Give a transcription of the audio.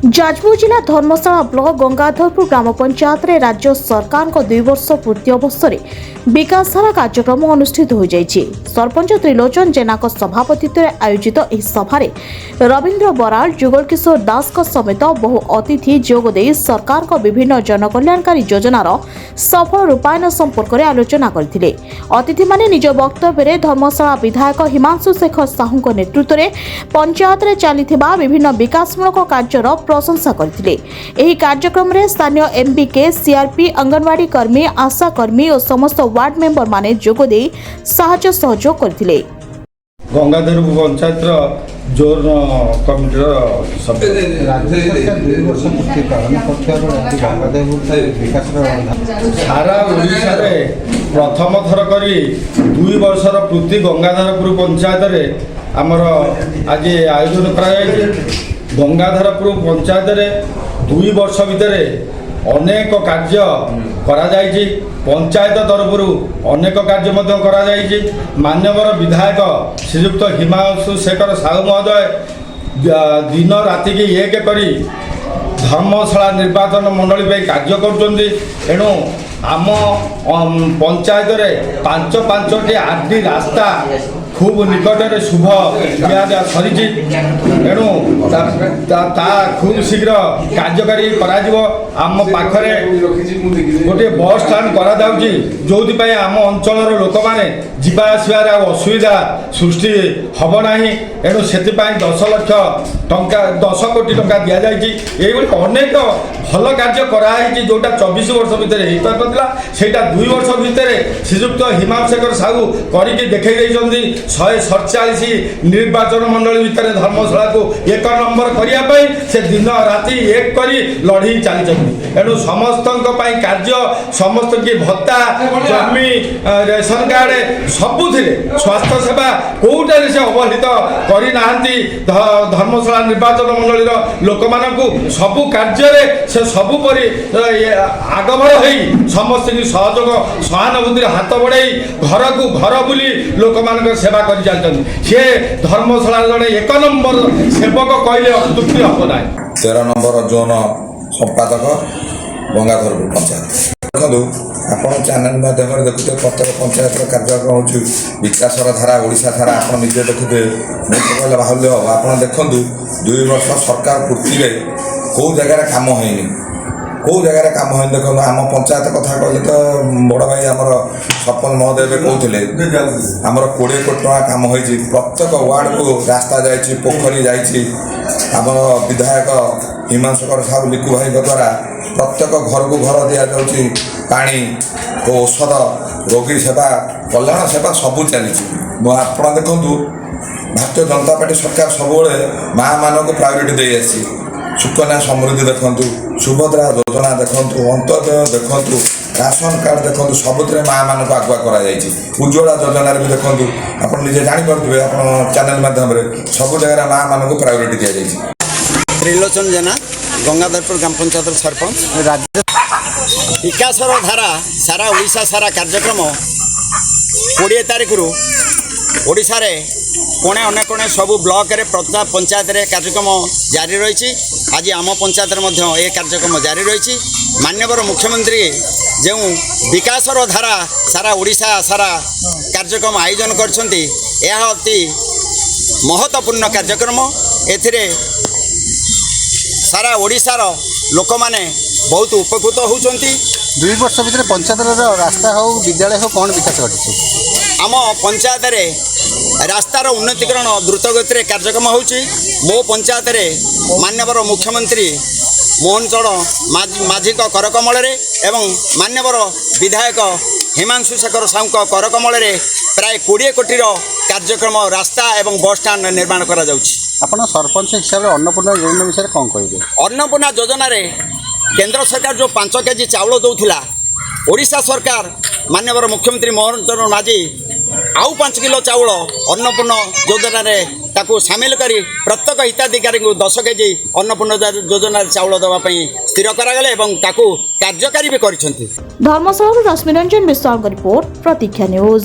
जाजपुर जिला धर्मशाला ब्लॉक गंगाधरपुर ग्राम पंचायत रे राज्य सरकार को 2 वर्ष पूर्ति अवसर विकास सारा कार्यक्रम अनुष्ठित हो जाइए। सरपंच त्रिलोचन जेना सभापतित्व आयोजित इस सभारे रवींद्र बराल जुगल किशोर दास समेत बहु अतिथि जोगदे सरकार को विभिन्न जनकल्याणकारी योजनार सफल रूपायन संपर्क में आलोचना करथिले। अतिथि माने निज वक्तव्य में धर्मशाला विधायक हिमांशु शेखर साहू नेतृत्व में पंचायत रे चलिथिबा विभिन्न विकासमूलक कार्यर प्रशंसा करथिले। एही कार्यक्रम में स्थानीय एमबीके सीआरपी अंगनवाड़ी कर्मी आशा कर्मी और समस्त वार्ड मेंबर माने जोगदे साहाय्य सहयोग करथिले। गंगाधरपुर पंचायत जोर कमिटी सारा ओडिशा रे प्रथम थर करी 2 वर्षर पूर्ति गंगाधरपुर पंचायत रे आमर आज आयोजन करा गंगाधरपुर पंचायत रे 2 वर्ष भितर अनेक कार्य करा जायछि। पंचायत तरफ अनेक कार्य मध्य करा जायछि। मान्यवर विधायक श्रीयुक्त हिमांशु शेखर साहू महोदय दिन राति की एक करी धर्मशाला निर्वाचन मंडली पे कार्य करुछन्ति। एणु आम पंचायत रे 5-5टी आरडी रास्ता खूब निकट में शुभ दिया सरी। एणु खूब शीघ्र कार्यकारी आम पाखरे गोटे बस स्टाण्ड करा जो आम अंचल लोक मैंने जीवा आसबार असुविधा सृष्टि हम ना। एणु से 10 लाख टंका 10 कोटी टंका दि जाएगी। अनेक भल कार्य कराई जोटा 24 वर्ष भितर हो पारा सेटा 2 वर्ष भितर श्रीयुक्त हिमांशु शेखर साहू करके देखई 147 निर्वाचन मंडली भितर धर्मशाला को 1 नंबर करने से दिन राति एक करी लड़ी चली। एणु समस्त कार्य समस्त की भत्ता जमी रेशन कार्ड सबुथे स्वास्थ्य सेवा कौटे से अवहेलित करना धर्मशाला निर्वाचन मंडली लोक मानू सबु कार्य से सबुपरि आगभर हो समस्त की सहयोग सहानुभूति हाथ बढ़ाई घर को घर बुली लोक मान सेवा कर सी धर्मशाला जड़े 1 नंबर सेवक कहले अत्युक्ति हम ना। 13 नंबर जोन संपादक गंगाधरपुर पंचायत देखो आप चैनल माध्यम देखुए प्रत्येक पंचायत कार्यक्रम हो विकासर धारा ओडिशा धारा आप निजे देखुए कहले बाहुल्य हम आप देखु 2 वर्ष सरकार पूर्ति कौ जगार काम होनी कौ जगार काम हो देखो आम पंचायत कथा कहले तो बड़ भाई आमर सरपंच महोदय कहते आमर 20 कोटी टका काम हो प्रत्येक वार्ड को रास्ता जाइए पोखरी जाइए आम विधायक हिमांशु शेखर साहू लिकु भाई द्वारा प्रत्येक घर को घर दि जाऊँगी पानी औषध रोगी सेवा कल्याण सेवा सबू चली। आप देखु भारतीय जनता पार्टी सरकार सब माँ मान को प्रायोरिटी दे आसी सुकन्या समृद्धि देखु सुभद्रा योजना देखु अंत्योदय देखु राशन कार्ड देखु सबुरे माँ मान को आगुआ कर उज्ज्वला योजना भी देखु आप निजे जापे आप चैनल माध्यम सब जगह माँ मान को प्रायोरिटी दि जाए। त्रिलोचन जेना गंगाधरपुर ग्राम पंचायत सरपंच राज्य विकासर धारा सारा ओडिशा सारा कार्यक्रम 20 तारिख रु ओडिशा रे कोणे अनेक कोणे सबू ब्लॉक रे प्रत्येक पंचायत रे कार्यक्रम जारी रही। आज आम पंचायत रे कार्यक्रम जारी रही। माननीय मुख्यमंत्री जो विकासर धारा सारा ओडिशा सारा कार्यक्रम आयोजन करछंती यह अति महत्वपूर्ण कार्यक्रम। एथिरे सारा ओडिशार लोक माने बहुत उपकृत होउचंती। 2 वर्ष भितर पंचायत रास्ता हो विद्यालय हो कौन विकास घटी आम पंचायत रे रास्तार उन्नतीकरण द्रुत गति कार्यक्रम होउची। मो पंचायत रे माननीय मुख्यमंत्री मोहन चरण माझी करकमल एवं माननीय विधायक हिमांशु शेखर साहू करकमल प्राय 20 कोटीर कार्यक्रम रास्ता एवं बस स्टाण्ड निर्माण करा जाउची। आपण सरपंच हिसाब से अन्नपूर्णा योजना विषय कौन कहे? अन्नपूर्णा योजना रे केंद्र सरकार जो 5 केजी चाउल दौला ओडिशा सरकार माननीय मुख्यमंत्री मोहन चरण माझी आउ 5 किलो चाउल अन्नपूर्णा योजना रे ताकू सामिल करी प्रत्येक हिताधिकारी को 10 केजी अन्नपूर्णा योजना चाउल देवाई स्थिर करागले एवं ताकू कार्यकारी भी करिसेंती। धर्मशाला रश्मिरंजन विश्वाल रिपोर्ट प्रतीक्षा न्यूज।